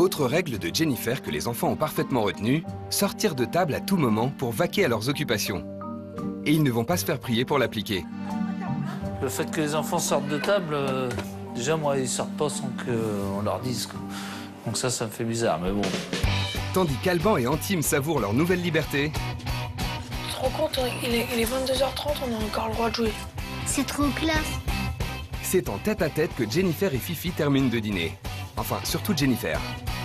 Autre règle de Jennifer que les enfants ont parfaitement retenue, sortir de table à tout moment pour vaquer à leurs occupations. Et ils ne vont pas se faire prier pour l'appliquer. Le fait que les enfants sortent de table, déjà moi ils sortent pas sans qu'on leur dise, quoi. Donc ça me fait bizarre, mais bon. Tandis qu'Alban et Antime savourent leur nouvelle liberté. Tu te rends compte, il est 22h30, on a encore le droit de jouer. C'est trop classe. C'est en tête-à-tête que Jennifer et Fifi terminent de dîner. Enfin, surtout Jennifer.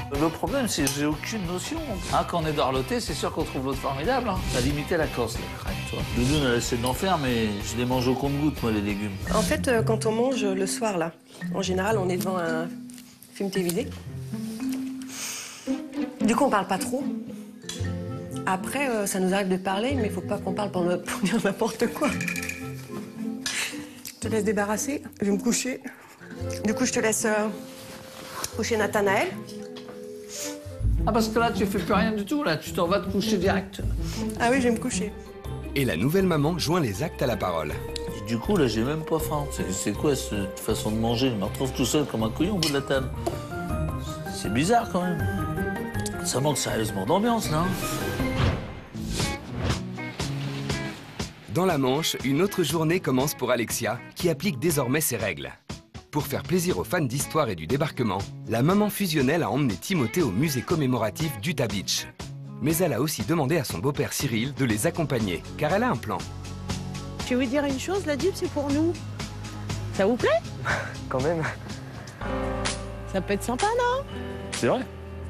Le problème, c'est que j'ai aucune notion. Hein, quand on est dorloté, c'est sûr qu'on trouve l'autre formidable. Hein. Ça a limité la Corse, les crêpes, toi. Doudoune, elle essaie d'en faire, mais je les mange au compte-gouttes, moi, les légumes. En fait, quand on mange le soir, là, en général, on est devant un film télévisé. Du coup, on parle pas trop. Après, ça nous arrive de parler, mais il faut pas qu'on parle pour dire n'importe quoi. Je te laisse débarrasser, je vais me coucher. Du coup, je te laisse coucher Nathanaël. Ah, parce que là, tu fais plus rien du tout, là. Tu t'en vas te coucher direct. Ah oui, je vais me coucher. Et la nouvelle maman joint les actes à la parole. Et du coup, là, j'ai même pas faim. C'est quoi cette façon de manger? Je me retrouve tout seul comme un couillon au bout de la table. C'est bizarre, quand même. Ça manque sérieusement d'ambiance, là. Dans la Manche, une autre journée commence pour Alexia, qui applique désormais ses règles. Pour faire plaisir aux fans d'histoire et du débarquement, la maman fusionnelle a emmené Timothée au musée commémoratif d'Utah Beach. Mais elle a aussi demandé à son beau-père Cyril de les accompagner, car elle a un plan. Je vais vous dire une chose, la Jeep, c'est pour nous. Ça vous plaît? Quand même. Ça peut être sympa, non? C'est vrai?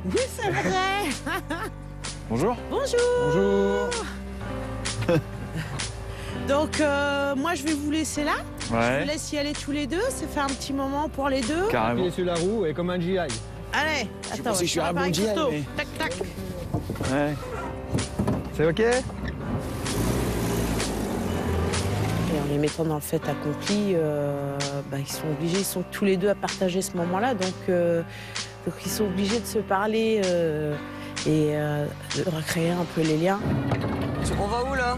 Oui, c'est vrai. Bonjour. Bonjour. Bonjour. Donc, moi, je vais vous laisser là. Je Ouais. vous laisse y aller tous les deux. Ça fait un petit moment pour les deux. Carrément. Pied sur la roue et comme un GI. Allez, Je attends, pensais que je suis un bon GI, mais... Tac, tac. Ouais. C'est OK? Et en les mettant dans le fait accompli, ils sont obligés, ils sont tous les deux à partager ce moment-là. Donc ils sont obligés de se parler et de recréer un peu les liens. On va où, là?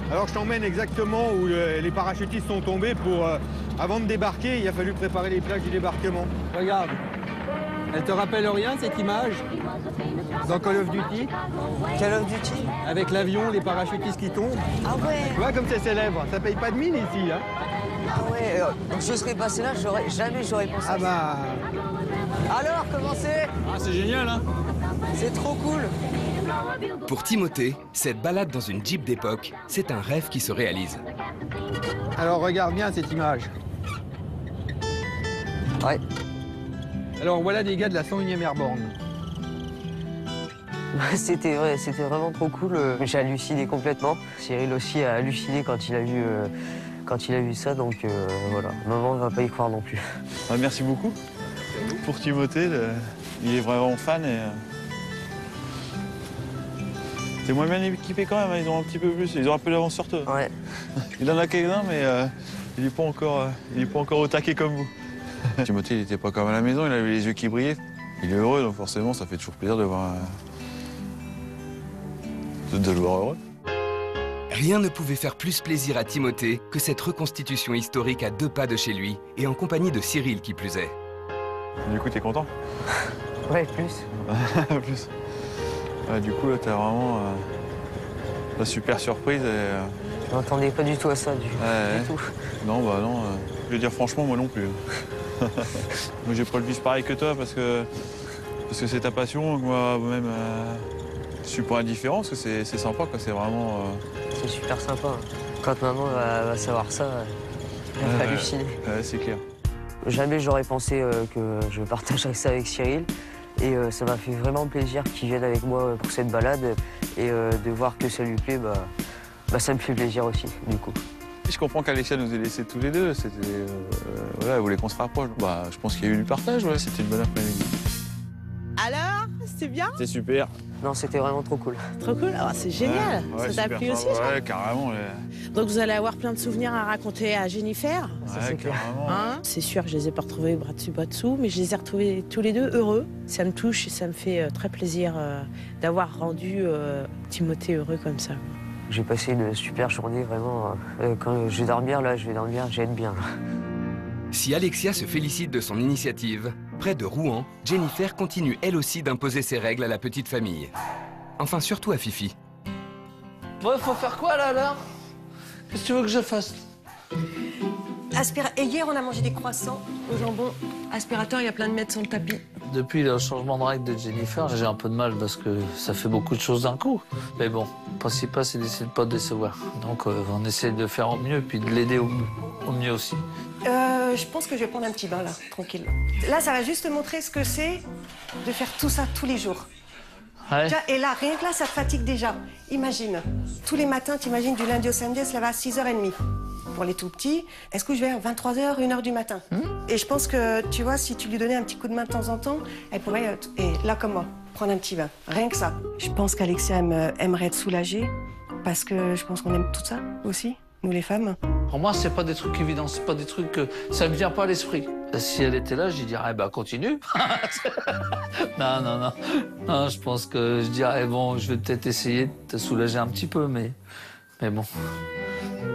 Alors je t'emmène exactement où les parachutistes sont tombés pour... avant de débarquer, il a fallu préparer les plaques du débarquement. Regarde. Elle te rappelle rien, cette image? Dans Call of Duty? Call of Duty? Avec l'avion, les parachutistes qui tombent. Ah ouais. Tu vois comme c'est célèbre, ça paye pas de mine ici, hein? Ah ouais, donc je serais passé là, jamais j'aurais pensé. Ah bah... Alors, comment c'est? Ah, c'est génial, hein? C'est trop cool. Pour Timothée, cette balade dans une Jeep d'époque, c'est un rêve qui se réalise. Alors regarde bien cette image. Ouais. Alors voilà des gars de la 101e Airborne. C'était vraiment trop cool. J'ai halluciné complètement. Cyril aussi a halluciné quand il a vu ça, donc voilà. Maman ne va pas y croire non plus. Ouais, merci beaucoup pour Timothée. Il est vraiment fan et... C'est moins bien équipé quand même, hein. Ils ont un petit peu plus, ils ont un peu d'avance sur toi. Ouais. Il en a quelques-uns, mais il n'est pas encore au taquet comme vous. Timothée, il n'était pas comme à la maison, il avait les yeux qui brillaient. Il est heureux, donc forcément, ça fait toujours plaisir de voir... de le voir heureux. Rien ne pouvait faire plus plaisir à Timothée que cette reconstitution historique à 2 pas de chez lui et en compagnie de Cyril qui plus est. Du coup, t'es content? Ouais, plus. Plus. Ouais, du coup, là, t'as vraiment la super surprise. Je m'attendais pas du tout à ça, du tout. Non, bah non. Je veux dire, franchement, moi non plus. Moi, j'ai pas le vis pareil que toi parce que c'est ta passion. Moi-même, je suis pas indifférent parce que c'est sympa, quoi. C'est vraiment... C'est super sympa. Quand maman va savoir ça, elle va halluciner. Ouais, c'est clair. Jamais j'aurais pensé que je partagerais ça avec Cyril. Et ça m'a fait vraiment plaisir qu'il vienne avec moi pour cette balade. Et de voir que ça lui plaît, ça me fait plaisir aussi, du coup. Je comprends qu'Alexia nous ait laissés tous les deux. Voilà, elle voulait qu'on se rapproche. Je pense qu'il y a eu du partage, ouais. C'était une bonne après-midi. Alors, c'était bien? C'est super. Non, c'était vraiment trop cool. Trop cool. Ah, c'est génial. Ouais, Ça t'a super plu aussi, sympa. ça? Ouais, carrément. Donc vous allez avoir plein de souvenirs à raconter à Jennifer. Ouais, carrément. Hein, c'est sûr que je les ai pas retrouvés bras dessous, mais je les ai retrouvés tous les deux heureux. Ça me touche et ça me fait très plaisir d'avoir rendu Timothée heureux comme ça. J'ai passé une super journée, vraiment. Quand je vais dormir, là, je vais être bien. Là. Si Alexia se félicite de son initiative, Près de Rouen, Jennifer continue elle aussi d'imposer ses règles à la petite famille. Enfin, surtout à Fifi. Ouais, faut faire quoi là alors? Qu'est-ce que tu veux que je fasse? Et hier, on a mangé des croissants au jambon. Aspirateur, il y a plein de mètres sur le tapis. Depuis le changement de règle de Jennifer, j'ai un peu de mal parce que ça fait beaucoup de choses d'un coup. Mais bon, le principal, c'est d'essayer de ne pas décevoir. Donc on essaie de faire au mieux puis de l'aider au mieux aussi. Je pense que je vais prendre un petit bain là, tranquille. Là, ça va juste te montrer ce que c'est de faire tout ça tous les jours. Ouais. Et là, rien que là, ça te fatigue déjà. Imagine, tous les matins, t'imagines du lundi au samedi, elle se lève à 6h30. Pour les tout petits, elle se couche vers 23h, 1h du matin. Et je pense que, tu vois, si tu lui donnais un petit coup de main de temps en temps, elle pourrait, et là comme moi, prendre un petit bain. Rien que ça. Je pense qu'Alexia aimerait être soulagée, parce que je pense qu'on aime tout ça aussi, nous les femmes. Pour moi, c'est pas des trucs évidents, c'est pas des trucs que ça me vient pas à l'esprit. Si elle était là, je lui dirais, bah continue. Non, je pense que je dirais, bon, je vais peut-être essayer de te soulager un petit peu, mais bon.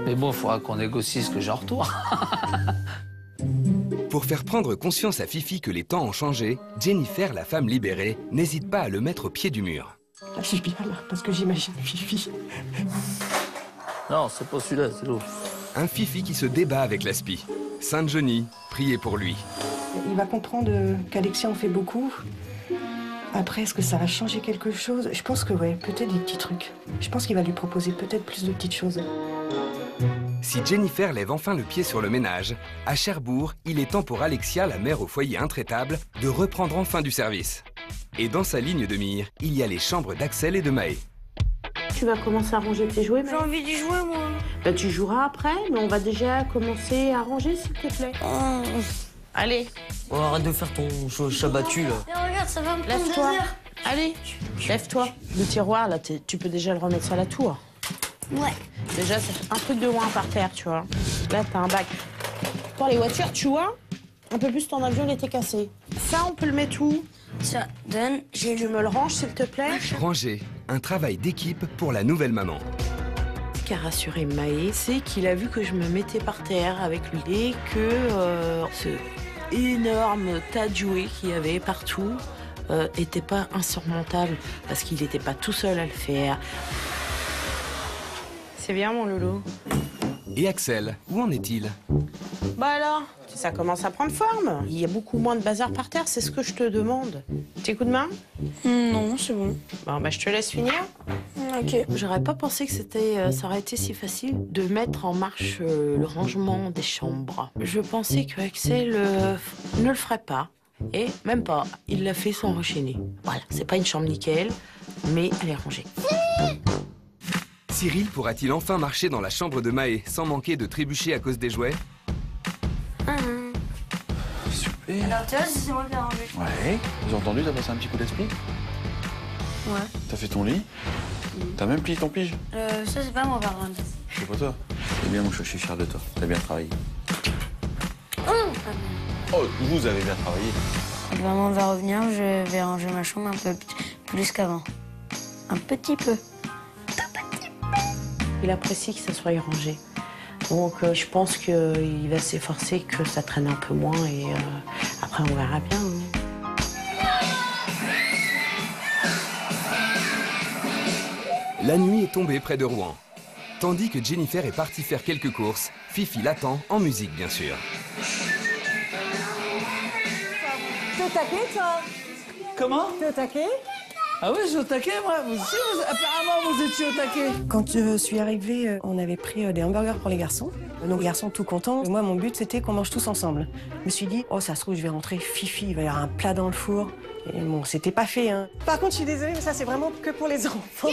Mais bon, il faudra qu'on négocie ce que j'ai en retour. Pour faire prendre conscience à Fifi que les temps ont changé, Jennifer, la femme libérée, n'hésite pas à le mettre au pied du mur. Là, je suis bien là, parce que j'imagine Fifi. Non, c'est pas celui-là, c'est l'autre. Un Fifi qui se débat avec l'aspi. Sainte Johnny, priez pour lui. Il va comprendre qu'Alexia en fait beaucoup. Après, est-ce que ça va changer quelque chose? Je pense que ouais, peut-être des petits trucs. Je pense qu'il va lui proposer peut-être plus de petites choses. Si Jennifer lève enfin le pied sur le ménage, à Cherbourg, il est temps pour Alexia, la mère au foyer intraitable, de reprendre enfin du service. Et dans sa ligne de mire, il y a les chambres d'Axel et de Maë. Tu vas commencer à ranger tes jouets, J'ai envie d'y jouer, moi. Bah, tu joueras après, mais on va déjà commencer à ranger, s'il te plaît. Allez, Oh, arrête de faire ton chabattu, là. Mais regarde, ça va me prendre 2 lève-toi. heures. Allez, lève-toi. Le tiroir, là, tu peux déjà le remettre sur la tour. Ouais. Déjà, ça fait un truc de moins par terre, tu vois. Là, t'as un bac. Pour les voitures, tu vois, un peu plus ton avion, il était cassé. Ça, on peut le mettre où? Ça donne, j'ai Tu me le ranges, s'il te plaît? Ranger, un travail d'équipe pour la nouvelle maman. Ce qui a rassuré Maë, c'est qu'il a vu que je me mettais par terre avec lui et que ce énorme tas de jouets qu'il y avait partout était pas insurmontable parce qu'il n'était pas tout seul à le faire. C'est bien, mon loulou. Et Axel, où en est-il? Bah alors, ça commence à prendre forme. Il y a beaucoup moins de bazar par terre, c'est ce que je te demande. Petit coup de main? Non, c'est bon. Bon, bah je te laisse finir. Ok. J'aurais pas pensé que ça aurait été si facile de mettre en marche le rangement des chambres. Je pensais que Axel ne le ferait pas. Et même pas, il l'a fait sans enchaîner. Voilà, c'est pas une chambre nickel, mais elle est rangée. Cyril pourra-t-il enfin marcher dans la chambre de Maë sans manquer de trébucher à cause des jouets? Super. Alors, tu vois, c'est moi qui ai rangé. Ouais. J'ai entendu, t'as passé un petit coup d'esprit? Ouais. T'as fait ton lit? T'as même plié ton pige? Ça, c'est pas moi, par contre. C'est pas toi. C'est bien, mon chat, je suis fier de toi. T'as bien travaillé. Oh, vous avez bien travaillé. Quand maman va revenir, je vais ranger ma chambre un peu plus qu'avant. Un petit peu. Il apprécie que ça soit rangé. Donc je pense qu'il va s'efforcer que ça traîne un peu moins et après on verra bien. La nuit est tombée près de Rouen. Tandis que Jennifer est partie faire quelques courses, Fifi l'attend, en musique bien sûr. T'es au taquet, toi? Comment? T'es au taquet? Ah oui, je suis au taquet, moi. Vous aussi, apparemment, vous étiez au taquet. Quand je suis arrivée, on avait pris des hamburgers pour les garçons. Nos garçons tout contents. Moi, mon but, c'était qu'on mange tous ensemble. Je me suis dit, oh, ça se trouve, je vais rentrer, Fifi, il va y avoir un plat dans le four. Et bon, c'était pas fait, hein. Par contre, je suis désolée, mais ça, c'est vraiment que pour les enfants.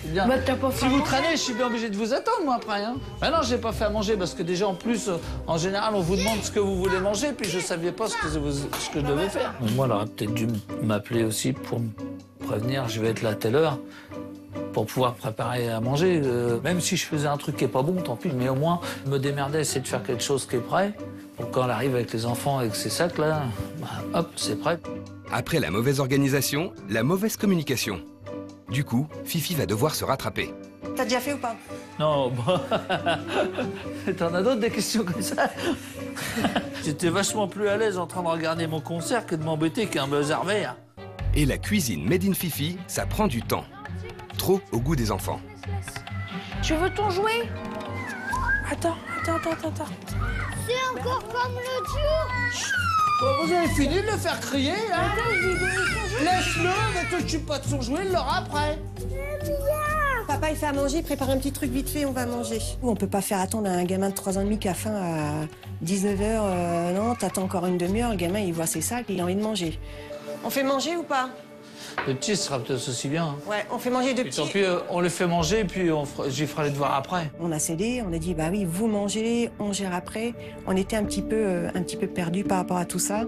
Bien. Bah, t'as pas fait Si à vous manger? traînez, je suis bien obligé de vous attendre, moi, après. Hein. Ah non, j'ai pas fait à manger parce que déjà, en plus, en général, on vous demande ce que vous voulez manger, puis je savais pas ce que je devais faire. Moi, elle aurait peut-être dû m'appeler aussi pour me prévenir, je vais être là à telle heure, pour pouvoir préparer à manger. Même si je faisais un truc qui est pas bon, tant pis, mais au moins, me démerder, essayer de faire quelque chose qui est prêt. Pour quand elle arrive avec les enfants, avec ses sacs, là, bah, hop, c'est prêt. Après la mauvaise organisation, la mauvaise communication. Du coup, Fifi va devoir se rattraper. T'as déjà fait ou pas? Non, bah... T'en as d'autres des questions comme ça? J'étais vachement plus à l'aise en train de regarder mon concert que de m'embêter qu'un buzzer vert. Et la cuisine Made in Fifi, ça prend du temps. Trop au goût des enfants. Tu veux ton jouet? Attends. C'est encore comme l'autre jour. Bon, vous avez fini de le faire crier, hein? Laisse-le, ne t'occupe pas de son jouet, il l'aura après. Papa, il fait à manger, il prépare un petit truc vite fait, on va manger. On peut pas faire attendre un gamin de 3 ans et demi qui a faim à 19h. Non, t'attends encore une demi-heure, le gamin, il voit ses sacs, il a envie de manger. On fait manger ou pas? Le petit sera peut-être aussi bien. Hein. Ouais, on fait manger de Et petits. tant pis, on le fait manger, puis j'y ferai les devoirs après. On a cédé, on a dit, bah oui, vous mangez, on gère après. On était un petit peu perdus par rapport à tout ça.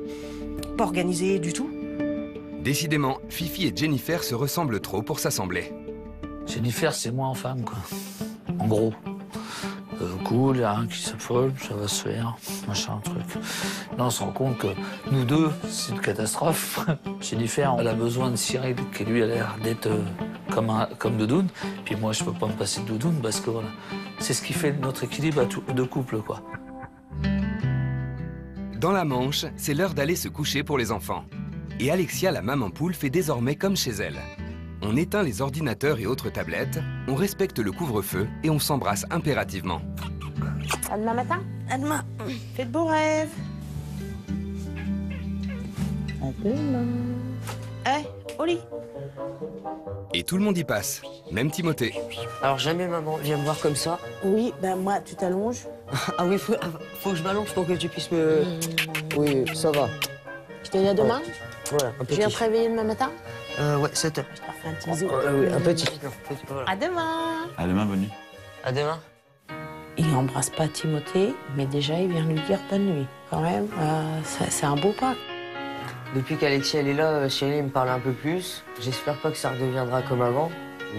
Pas organisé du tout. Décidément, Fifi et Jennifer se ressemblent trop pour s'assembler. Jennifer, c'est moi en femme, quoi. En gros. Cool, il y a un qui s'affole, ça va se faire, machin, truc. Là, on se rend compte que nous deux, c'est une catastrophe. Jennifer, elle a besoin de Cyril, qui lui a l'air d'être comme doudoune. Puis moi, je peux pas me passer de doudoune parce que voilà, c'est ce qui fait notre équilibre de couple, quoi. Dans la Manche, c'est l'heure d'aller se coucher pour les enfants. Et Alexia, la maman poule, fait désormais comme chez elle. On éteint les ordinateurs et autres tablettes, on respecte le couvre-feu et on s'embrasse impérativement. À demain matin. À demain. Faites de beaux rêves. À demain. Au lit. Et tout le monde y passe, même Timothée. Alors jamais maman vient me voir comme ça. Oui, ben moi, tu t'allonges. Ah oui, faut que je m'allonge pour que tu puisses me... Oui, ça va. Je te dis à demain. Voilà, un Je petit. viens te réveiller demain matin. Ouais, 7 heures. Je te refais un petit bisou. Oui, un petit. Voilà. À demain. À demain, bonne nuit. À demain. Il n'embrasse pas Timothée, mais déjà, il vient lui dire bonne nuit. Quand même, c'est un beau pas. Depuis qu'Alexia elle est là, Cyril il me parle un peu plus. J'espère pas que ça redeviendra comme avant.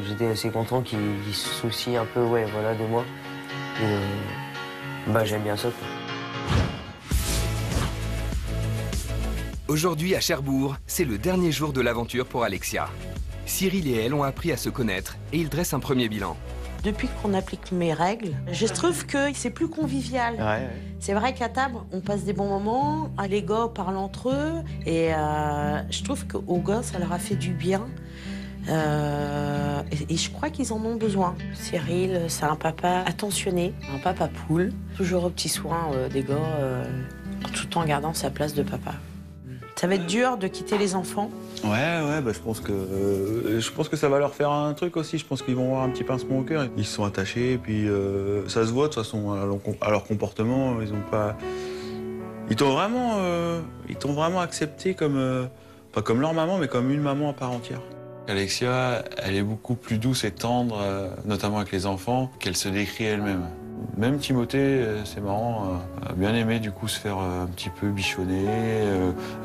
J'étais assez content qu'il se soucie un peu, ouais, voilà, de moi. Et, bah j'aime bien ça, quoi. Aujourd'hui à Cherbourg, c'est le dernier jour de l'aventure pour Alexia. Cyril et elle ont appris à se connaître et ils dressent un premier bilan. Depuis qu'on applique mes règles, je trouve que c'est plus convivial. Ouais. C'est vrai qu'à table, on passe des bons moments, les gars parlent entre eux, et je trouve qu'aux gars, ça leur a fait du bien. Et je crois qu'ils en ont besoin. Cyril, c'est un papa attentionné, un papa poule, toujours au petit soin des gars, tout en gardant sa place de papa. Ça va être dur de quitter les enfants. Ouais, bah, je pense que ça va leur faire un truc aussi. Je pense qu'ils vont avoir un petit pincement au cœur. Ils se sont attachés, et puis ça se voit de toute façon à leur comportement. Ils ont pas. Ils t'ont vraiment accepté comme pas comme leur maman, mais comme une maman à part entière. Alexia, elle est beaucoup plus douce et tendre, notamment avec les enfants, qu'elle se décrit elle-même. Même Timothée, c'est marrant, a bien aimé du coup se faire un petit peu bichonner,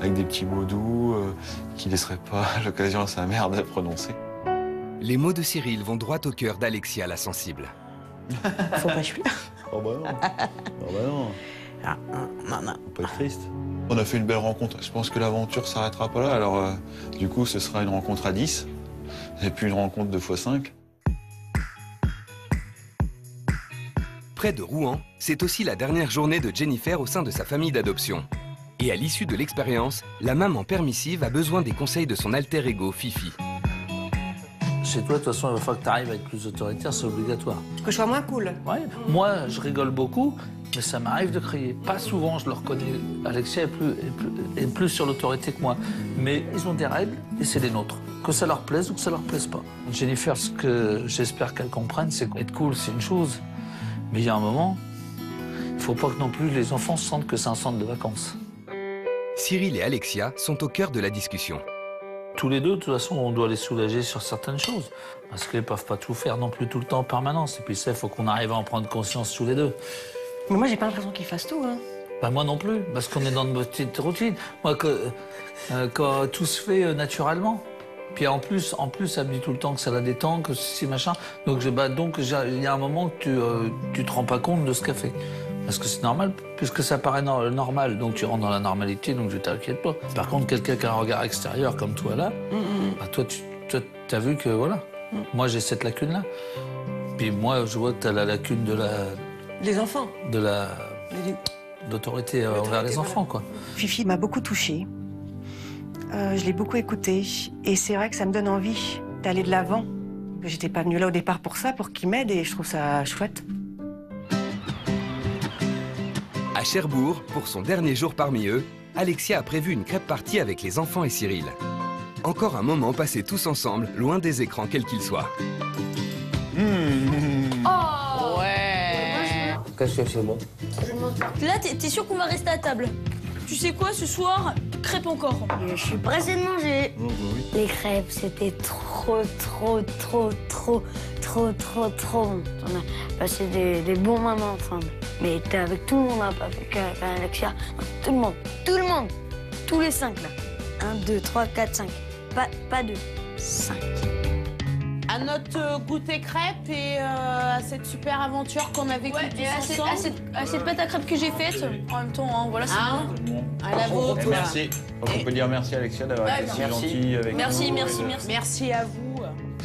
avec des petits mots doux, qui ne laisseraient pas l'occasion à sa mère de prononcer. Les mots de Cyril vont droit au cœur d'Alexia, la sensible. Faut pas fuir. Oh bah non. Oh bah non. Non. Faut pas être triste. On a fait une belle rencontre. Je pense que l'aventure s'arrêtera pas là. Alors du coup, ce sera une rencontre à 10, et puis une rencontre 2x5. Près de Rouen, c'est aussi la dernière journée de Jennifer au sein de sa famille d'adoption. Et à l'issue de l'expérience, la maman permissive a besoin des conseils de son alter ego, Fifi. Chez toi, de toute façon, il va falloir que tu arrives à être plus autoritaire, c'est obligatoire. Que je sois moins cool. Ouais. Moi, je rigole beaucoup, mais ça m'arrive de crier. Pas souvent, je le reconnais. Alexia est plus sur l'autorité que moi. Mais ils ont des règles et c'est les nôtres. Que ça leur plaise ou que ça leur plaise pas. Jennifer, ce que j'espère qu'elle comprenne, c'est qu'être cool, c'est une chose. Mais il y a un moment, il ne faut pas que non plus les enfants sentent que c'est un centre de vacances. Cyril et Alexia sont au cœur de la discussion. Tous les deux, de toute façon, on doit les soulager sur certaines choses. Parce qu'ils ne peuvent pas tout faire non plus tout le temps en permanence. Et puis ça, il faut qu'on arrive à en prendre conscience tous les deux. Mais moi, j'ai pas l'impression qu'ils fassent tout. Hein. Bah, moi non plus, parce qu'on est dans une petite routine. Moi, quand tout se fait naturellement. Puis en plus, elle me dit tout le temps que ça la détend, que ceci, machin. Donc il y a un moment que tu te rends pas compte de ce qu'elle fait. Parce que c'est normal, puisque ça paraît normal, donc tu rentres dans la normalité, donc je t'inquiète pas. Par contre, quelqu'un qui a un regard extérieur comme toi là, bah toi, t'as vu que voilà, moi j'ai cette lacune-là. Puis moi, je vois que tu as la lacune de la... Les enfants. D'autorité envers les enfants, quoi. Fifi m'a beaucoup touchée. Je l'ai beaucoup écoutée. Et c'est vrai que ça me donne envie d'aller de l'avant. J'étais pas venue là au départ pour ça, pour qu'il m'aide, et je trouve ça chouette. À Cherbourg, pour son dernier jour parmi eux, Alexia a prévu une crêpe party avec les enfants et Cyril. Encore un moment passé tous ensemble, loin des écrans quels qu'ils soient. Oh Ouais. Qu'est-ce que c'est bon? Là, t'es sûr qu'on va rester à table? Tu sais quoi, ce soir, crêpe encore. Je suis pressée de manger. Les crêpes, c'était trop bon. On a passé des bons moments ensemble. Mais t'es avec tout le monde, hein, pas avec Alexia. Tout le monde. Tous les 5, là. 1, 2, 3, 4, 5. Pas 2, 5. À notre goûter crêpe et à cette super aventure qu'on a vécue tous ensemble. À cette pâte à crêpes que j'ai faite, en même temps, hein, voilà, c'est bon. À la vôtre. Merci. Donc on peut dire merci Alexia d'avoir été si gentille avec nous. Merci. Merci à vous.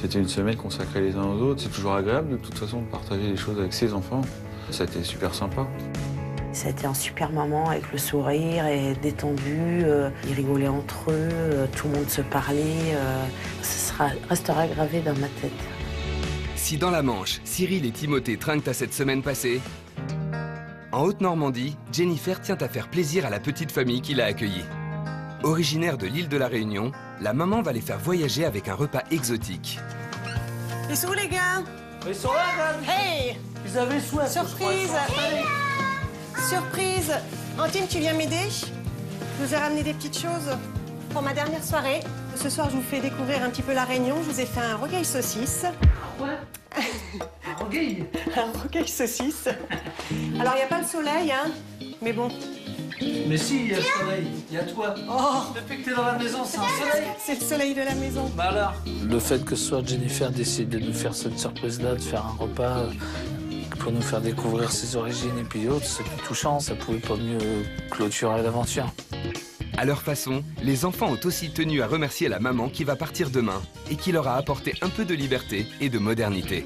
C'était une semaine consacrée les uns aux autres. C'est toujours agréable de toute façon de partager les choses avec ses enfants. Ça a été super sympa. C'était un super moment avec le sourire et détendu. Ils rigolaient entre eux, tout le monde se parlait. Ça restera gravé dans ma tête. Si dans la Manche, Cyril et Timothée trinquent à cette semaine passée, en Haute-Normandie, Jennifer tient à faire plaisir à la petite famille qui l'a accueillie. Originaire de l'île de la Réunion, la maman va les faire voyager avec un repas exotique. Ils sont où, les gars? Ils sont là, Dan. Hey! Ils avaient soif. Surprise! Surprise! Antine, tu viens m'aider? Je vous ai ramené des petites choses pour ma dernière soirée. Ce soir, je vous fais découvrir un petit peu la Réunion. Je vous ai fait un rogail saucisse. Quoi? Un rogail? Un rogail saucisse. Alors, il n'y a pas le soleil, hein, mais bon. Mais si, il y a le soleil. Il y a toi. Oh! Depuis que t'es dans la maison, c'est un soleil. C'est le soleil de la maison. Bah alors? Le fait que ce soit Jennifer décide de nous faire cette surprise-là, de faire un repas pour nous faire découvrir ses origines et puis autres, c'est plus touchant, ça pouvait pas mieux clôturer l'aventure. À leur façon, les enfants ont aussi tenu à remercier la maman qui va partir demain et qui leur a apporté un peu de liberté et de modernité.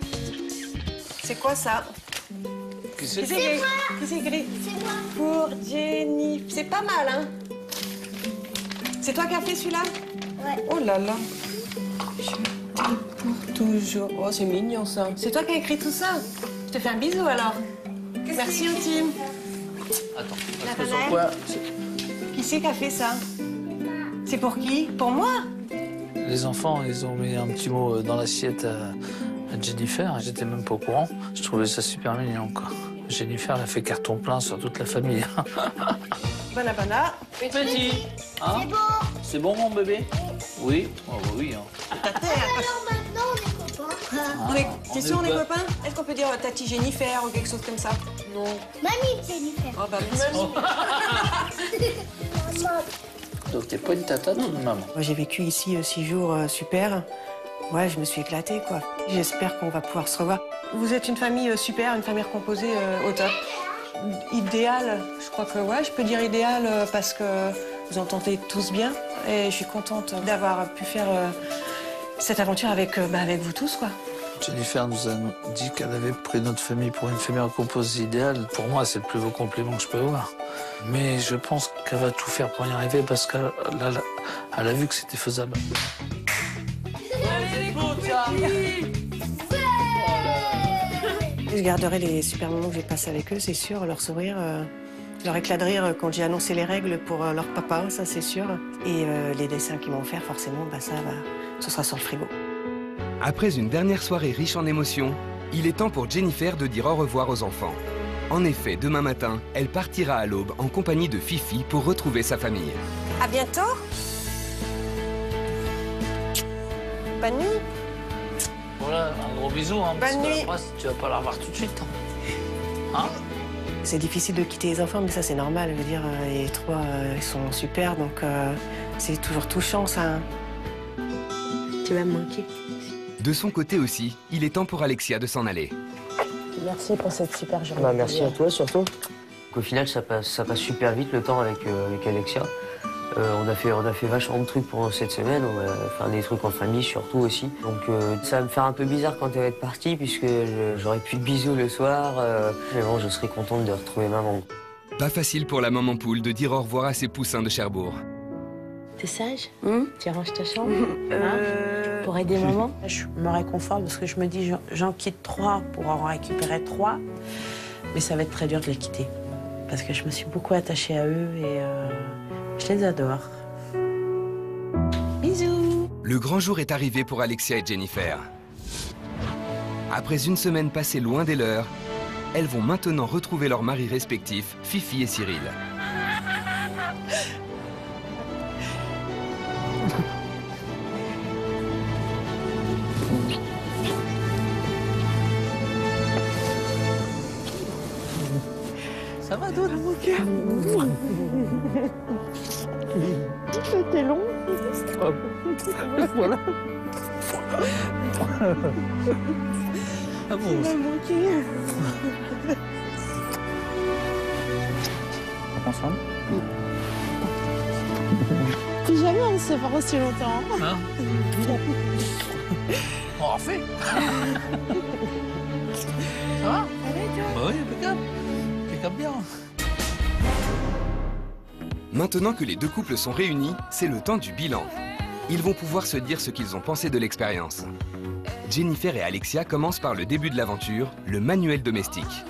C'est quoi ça? C'est gris. C'est gris. C'est moi. Pour Jenny. C'est pas mal, hein? C'est toi qui as fait celui-là? Ouais. Oh là là. Pour toujours. Oh, c'est mignon, ça. C'est toi qui as écrit tout ça? Je te fais un bisou, alors. Merci, Antime. Attends, La parce que sur banane. quoi? Qui c'est qui a fait ça? C'est pour qui? Pour moi? Les enfants, ils ont mis un petit mot dans l'assiette à Jennifer. J'étais même pas au courant. Je trouvais ça super mignon, quoi. Jennifer, elle a fait carton plein sur toute la famille. Banana. Petit. Hein? C'est bon. C'est bon, mon bébé? Oui. Oh, bah oui. Hein. Alors maintenant, on est copains. T'es sûr, on est copains? Est-ce qu'on peut dire Tati Jennifer ou quelque chose comme ça? Non. Mamie, Jennifer. Oh, bah, merci. Donc, t'es pas une tata, non, maman? Moi, j'ai vécu ici 6 jours super. Ouais, je me suis éclatée, quoi. J'espère qu'on va pouvoir se revoir. Vous êtes une famille super, une famille recomposée au top. Idéal, je crois que ouais, je peux dire idéal parce que vous entendez tous bien. Et je suis contente d'avoir pu faire cette aventure avec vous tous, quoi. Jennifer nous a dit qu'elle avait pris notre famille pour une famille recomposée idéale. Pour moi, c'est le plus beau compliment que je peux avoir. Mais je pense qu'elle va tout faire pour y arriver parce qu'elle a vu que c'était faisable. Je garderai les super moments que j'ai passés avec eux, c'est sûr, leur sourire, leur éclat de rire quand j'ai annoncé les règles pour leur papa, ça c'est sûr. Et les dessins qu'ils m'ont offert, forcément, ce sera sur le frigo. Après une dernière soirée riche en émotions, il est temps pour Jennifer de dire au revoir aux enfants. En effet, demain matin, elle partira à l'aube en compagnie de Fifi pour retrouver sa famille. À bientôt. Bonne nuit. Voilà, un gros bisou. Hein, parce Bonne que nuit. après, tu vas pas la revoir tout de suite. Hein? C'est difficile de quitter les enfants, mais ça c'est normal. Je veux dire, les trois, ils sont super, donc c'est toujours touchant, ça. Tu vas me manquer. De son côté aussi, il est temps pour Alexia de s'en aller. Merci pour cette super journée. Bah, merci à toi surtout. Au final, ça passe super vite le temps avec Alexia. On a fait vachement de trucs pendant cette semaine, on va faire des trucs en famille surtout aussi. Donc ça va me faire un peu bizarre quand elle va être partie puisque j'aurai plus de bisous le soir. Mais bon, je serai contente de retrouver maman. Pas facile pour la maman poule de dire au revoir à ses poussins de Cherbourg. T'es sage? Tu ranges ta chambre pour aider maman? Je me réconforte parce que je me dis j'en quitte 3 pour en récupérer 3. Mais ça va être très dur de les quitter. Parce que je me suis beaucoup attachée à eux et je les adore. Bisous! Le grand jour est arrivé pour Alexia et Jennifer. Après une semaine passée loin des leurs, elles vont maintenant retrouver leurs maris respectifs, Fifi et Cyril. Ça va, toi, dans mon cœur? C'était long. Voilà. Ah bon? Ensemble? Jamais on se sépare aussi longtemps. Hein? On en refait. Ça va? Bah oui, impeccable. Impeccable bien. Maintenant que les deux couples sont réunis, c'est le temps du bilan. Ils vont pouvoir se dire ce qu'ils ont pensé de l'expérience. Jennifer et Alexia commencent par le début de l'aventure, le manuel domestique.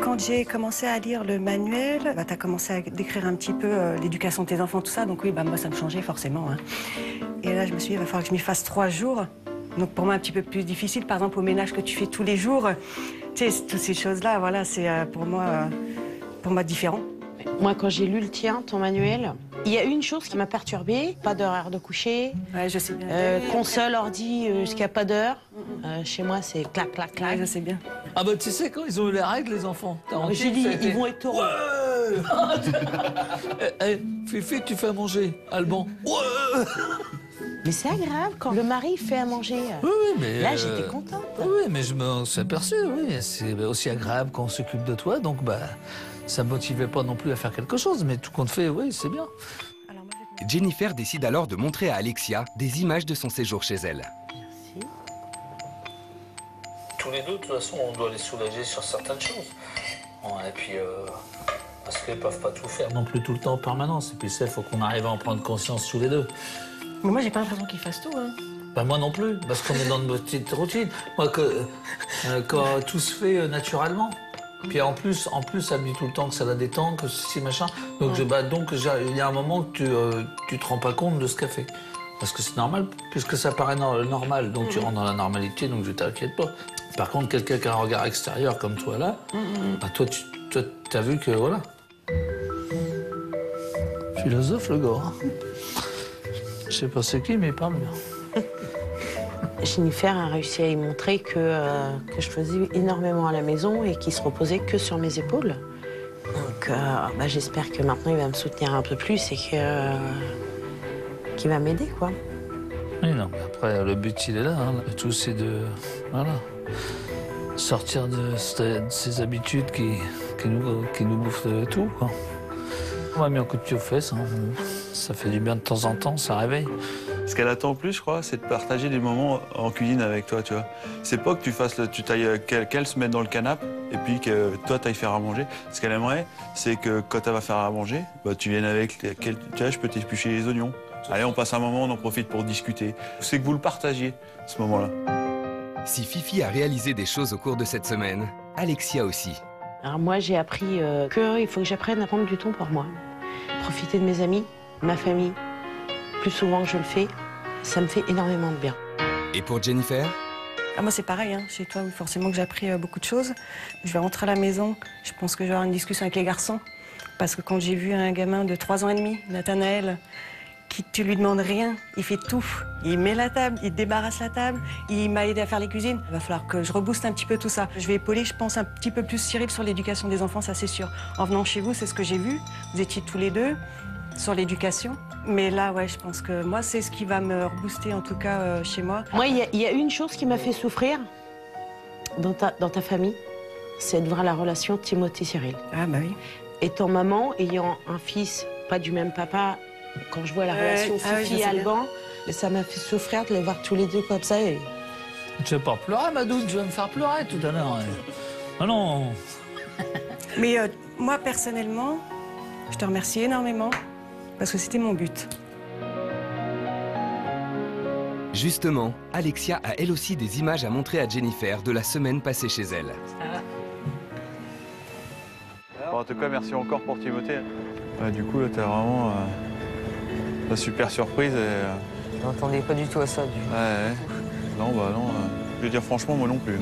Quand j'ai commencé à lire le manuel, tu as commencé à décrire un petit peu l'éducation de tes enfants, tout ça. Donc oui, moi, ça me changeait forcément. Hein. Et là, je me suis dit, il va falloir que je m'y fasse 3 jours. Donc pour moi, un petit peu plus difficile. Par exemple, au ménage que tu fais tous les jours, tu sais, toutes ces choses-là, voilà, c'est pour moi différent. Moi, quand j'ai lu le tien, ton manuel, il y a une chose qui m'a perturbée. Pas d'horaire de coucher. Ouais, je sais bien. Console, ordi, jusqu'il n'y a pas d'heure. Chez moi, c'est clac, clac, clac. Ouais, je sais bien. Ah bah tu sais, quand ils ont eu les règles, les enfants. J'ai dit, ils vont être heureux. Ouais. Fifi, tu fais à manger. Alban. Ouais. Mais c'est agréable quand le mari fait à manger. Oui, mais... Là, j'étais contente. Oui, mais je me suis aperçu, oui. C'est aussi agréable quand on s'occupe de toi, donc bah... Ça ne me motivait pas non plus à faire quelque chose, mais tout compte fait, oui, c'est bien. Jennifer décide alors de montrer à Alexia des images de son séjour chez elle. Merci. Tous les deux, de toute façon, on doit les soulager sur certaines choses. Ouais, et puis, parce qu'ils ne peuvent pas tout faire non plus tout le temps en permanence. Et puis ça, il faut qu'on arrive à en prendre conscience tous les deux. Mais moi, j'ai pas l'impression qu'ils fassent tout. Hein. Ben, moi non plus, parce qu'on est dans une petite routine. Moi, quand tout se fait naturellement. Puis en plus, ça me dit tout le temps que ça la détend, que ceci, machin. Donc, il y a un moment que tu te rends pas compte de ce qu'elle fait. Parce que c'est normal, puisque ça paraît normal. Donc tu rentres dans la normalité, donc je t'inquiète pas. Par contre, quelqu'un qui a un regard extérieur comme toi là, bah, toi, t'as vu que voilà. Philosophe le gars. Hein. Je sais pas c'est qui, mais il parle bien. Jennifer a réussi à y montrer que je faisais énormément à la maison et qu'il se reposait que sur mes épaules. Donc bah, j'espère que maintenant il va me soutenir un peu plus et qu'il va m'aider, quoi. Oui, non, mais après, le but, il est là. Hein. Le tout, c'est de sortir de ces habitudes qui nous bouffent de tout, quoi. On m'a mis un coup de pied aux fesses. Hein. Ça fait du bien de temps en temps, ça réveille. Ce qu'elle attend plus, je crois, c'est de partager des moments en cuisine avec toi, tu vois. C'est pas que tu t'ailles qu'elle se mette dans le canapé et puis que toi, t'ailles faire à manger. Ce qu'elle aimerait, c'est que quand elle va faire à manger, bah, tu viennes avec, tu vois, je peux t'éplucher les oignons. Allez, on passe un moment, on en profite pour discuter. C'est que vous le partagiez, ce moment-là. Si Fifi a réalisé des choses au cours de cette semaine, Alexia aussi. Alors moi, j'ai appris qu'il faut que j'apprenne à prendre du temps pour moi. Profiter de mes amis, ma famille, plus souvent que je le fais, ça me fait énormément de bien. Et pour Jennifer? Moi, c'est pareil, hein. Chez toi, oui, forcément que j'ai appris beaucoup de choses. Je vais rentrer à la maison, je pense que je vais avoir une discussion avec les garçons. Parce que quand j'ai vu un gamin de 3 ans et demi, Nathanaël, qui tu lui demandes rien, il fait tout. Il met la table, il débarrasse la table, il m'a aidé à faire les cuisines. Il va falloir que je rebooste un petit peu tout ça. Je vais épauler, je pense, un petit peu plus Cyril sur l'éducation des enfants, ça c'est sûr. En venant chez vous, c'est ce que j'ai vu. Vous étiez tous les deux sur l'éducation. Mais là, ouais, je pense que moi, c'est ce qui va me rebooster, en tout cas, chez moi. Moi, il y a une chose qui m'a fait souffrir dans ta famille, c'est de voir la relation Timothée-Cyril. Ah bah oui. Étant maman, ayant un fils, pas du même papa, Quand je vois la relation Fifi-Alban, ça m'a fait souffrir de les voir tous les deux comme ça. Et... Je vais pas pleurer, Madoune, tu vas me faire pleurer tout à l'heure. Ah non. Mais moi, personnellement, je te remercie énormément parce que c'était mon but. Justement, Alexia a elle aussi des images à montrer à Jennifer de la semaine passée chez elle. Bon, en tout cas, merci encore pour Timothée. Du coup, là, t'as vraiment la super surprise. Je m'attendais pas du tout à ça. Ouais. Non, bah non. Je veux dire, franchement, moi non plus.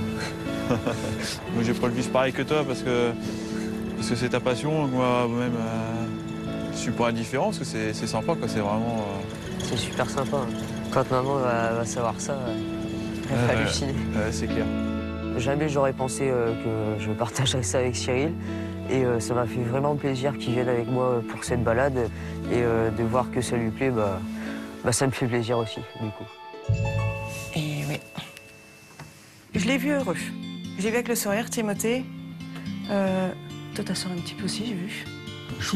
Moi, j'ai pas le vivre pareil que toi parce que c'est ta passion. Moi-même, je suis pas indifférent parce que c'est sympa, quoi. C'est vraiment. C'est super sympa. Quand maman va savoir ça, elle va halluciner. C'est clair. Jamais j'aurais pensé que je partagerais ça avec Cyril. Et ça m'a fait vraiment plaisir qu'il vienne avec moi pour cette balade. Et de voir que ça lui plaît, ça me fait plaisir aussi, du coup. Et oui. Je l'ai vu heureux. Je l'ai vu avec le sourire, Timothée. Toi, ta soeur un petit peu aussi, j'ai vu.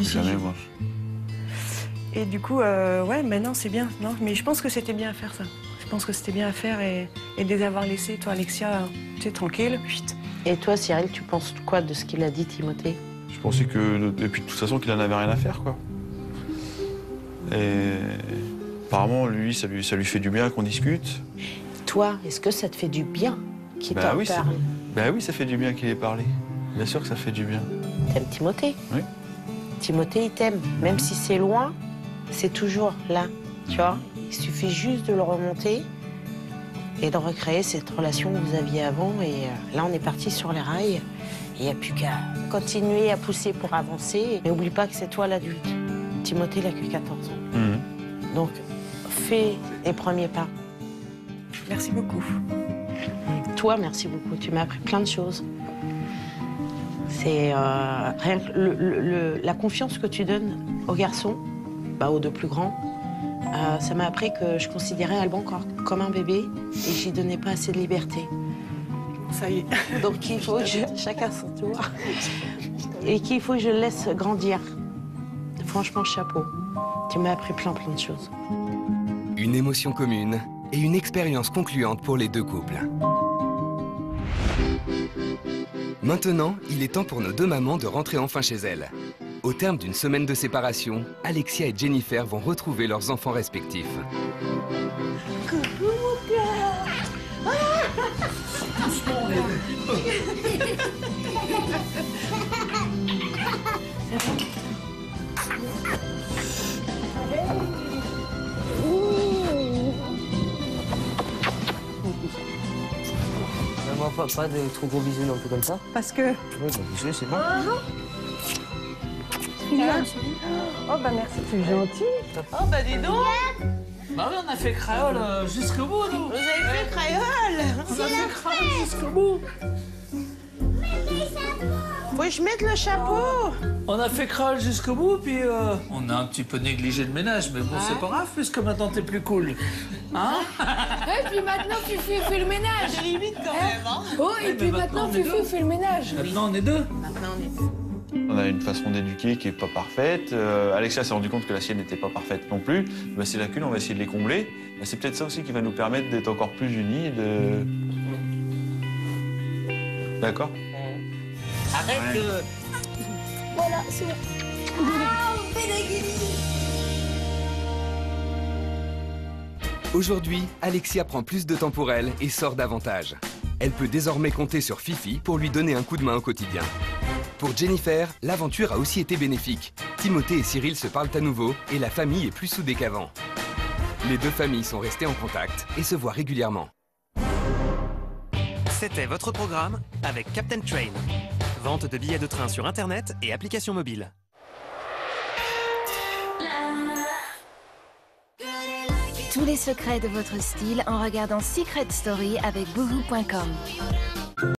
Jamais, moi. Et du coup, ouais, mais non, c'est bien. Non, mais je pense que c'était bien à faire, ça. Je pense que c'était bien à faire et de les avoir laissés, toi, Alexia, tu sais, tranquille. Chut. Et toi, Cyril, tu penses quoi de ce qu'il a dit, Timothée? Je pensais que, depuis de toute façon, qu'il en avait rien à faire, quoi. Et apparemment, lui, ça lui fait du bien qu'on discute. Toi, est-ce que ça te fait du bien qu'il t'en parle? Oui, ça fait du bien qu'il ait parlé. Bien sûr que ça fait du bien. T'aimes Timothée? Oui. Timothée, il t'aime. Même si c'est loin, c'est toujours là, tu vois? Il suffit juste de le remonter et de recréer cette relation que vous aviez avant. Et là, on est parti sur les rails. Il n'y a plus qu'à continuer à pousser pour avancer. Mais n'oublie pas que c'est toi l'adulte. Timothée, il n'a que 14 ans. Mmh. Donc, fais les premiers pas. Merci beaucoup. Et toi, merci beaucoup. Tu m'as appris plein de choses. C'est rien que la confiance que tu donnes aux garçons, aux deux plus grands, ça m'a appris que je considérais Alban encore comme un bébé et j'y donnais pas assez de liberté. Ça y est. Donc il faut que chacun son tour. Et qu'il faut que je le laisse grandir. Franchement, chapeau. Tu m'as appris plein de choses. Une émotion commune et une expérience concluante pour les deux couples. Maintenant, il est temps pour nos deux mamans de rentrer enfin chez elles. Au terme d'une semaine de séparation, Alexia et Jennifer vont retrouver leurs enfants respectifs. Coucou mon cœur. Moi, pas de trop gros bisous non plus comme ça. Parce que... Oui, bisous, c'est bon. Oh, merci, c'est gentil. Oh, dis donc. Bah oui, on a fait créole jusqu'au bout, nous. Vous avez fait créole? On a fait créole jusqu'au bout. Faut que je mette le chapeau. On a fait créole jusqu'au bout, puis on a un petit peu négligé le ménage, mais bon, c'est pas grave, puisque maintenant t'es plus cool. Hein? Et puis maintenant, Fufu fait le ménage. C'est limite quand même, hein? Oh, et puis maintenant, Fufu fait le ménage. Maintenant, on est deux. Maintenant, on est deux. On a une façon d'éduquer qui n'est pas parfaite. Alexia s'est rendu compte que la sienne n'était pas parfaite non plus. Ces lacunes, on va essayer de les combler. C'est peut-être ça aussi qui va nous permettre d'être encore plus unis. D'accord? Arrête de... Voilà, c'est bon. Ah, on fait des guillis. Aujourd'hui, Alexia prend plus de temps pour elle et sort davantage. Elle peut désormais compter sur Fifi pour lui donner un coup de main au quotidien. Pour Jennifer, l'aventure a aussi été bénéfique. Timothée et Cyril se parlent à nouveau et la famille est plus soudée qu'avant. Les deux familles sont restées en contact et se voient régulièrement. C'était votre programme avec Captain Train. Vente de billets de train sur Internet et application mobile. Tous les secrets de votre style en regardant Secret Story avec boohoo.com.